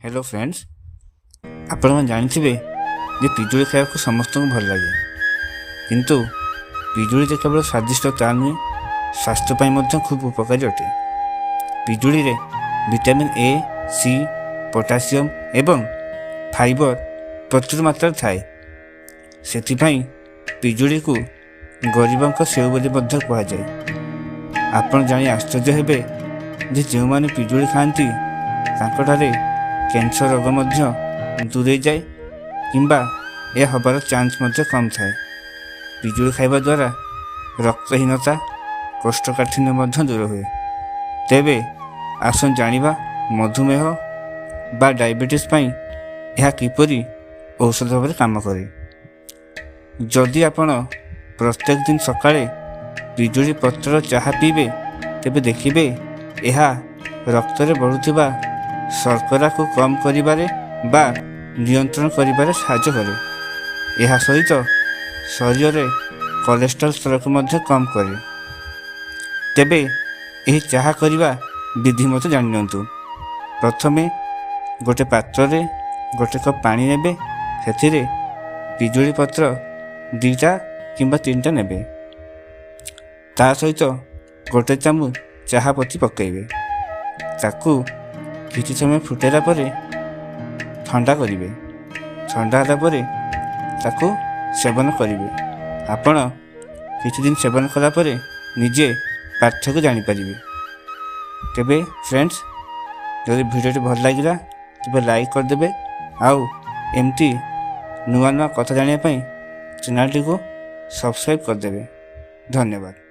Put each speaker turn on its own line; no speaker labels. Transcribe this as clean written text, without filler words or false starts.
Hello friends, आपण मैंने जानते जे पिजुड़ी खाया को समस्त को भल लगे, किंतु पिजुड़ी तो केवल स्वादिष्ट ता नुहे स्वास्थ्य खूब उपकारी अटे। पिजुड़ी रे विटामिन ए, सी, पोटासियम एवं फाइबर प्रचुर मात्रा थाए। सेथिपाई पिजुड़ी को गरीबों का सेव बोली कह जाए। आपण जानी आश्चर्य हेबे जे जो माने पिजुड़ी खाती तांकटारे कैंसर रोग दूरे जाए किंबा यह हबार चांस कम थाए। पिजुड़ी खाइबा द्वारा रक्तहीनता कोष्ठकाठिन्य दूर हुए। तेबे आसन जानिबा मधुमेह बा डायबिटीज पई यह किपरि औषध भाव काम करे। जदि आपण प्रत्येक दिन सकाळे पिजुड़ी पत्र चाहा पीबे तेबे देखिबे यह रक्त रे बढ़ुथिबा शर्करा को कम करिबारे बा नियंत्रण करिबारे सहायता करे। यह सहित शरीर रे कोलेस्ट्रॉल स्तर को मध्य कम करे। तेबे यही चाहा करिबा विधि मत जानि नियंतु। प्रथमे गोटे पात्र रे गोटे कप पानी नेबे, सेथिरे पिजुड़ी पत्र 2टा किंबा 3टा नेबे। ता सहित गोटे चामच चाहा पत्ती पकाइबे। ताकू किछि समय फुटेला परे ठंडा करिवे। ठंडा होला परे ताकू सेवन करिवे। आपण किछि दिन सेवन कला परे निजे पार्थक्य जानि परिबे। तेबे फ्रेंड्स, जदि वीडियो भल लागिला तेबे लाइक कर देबे। आउ एमती नुआ नुआ कथा जानिया पई चैनल टी को सब्सक्राइब कर देबे। धन्यवाद।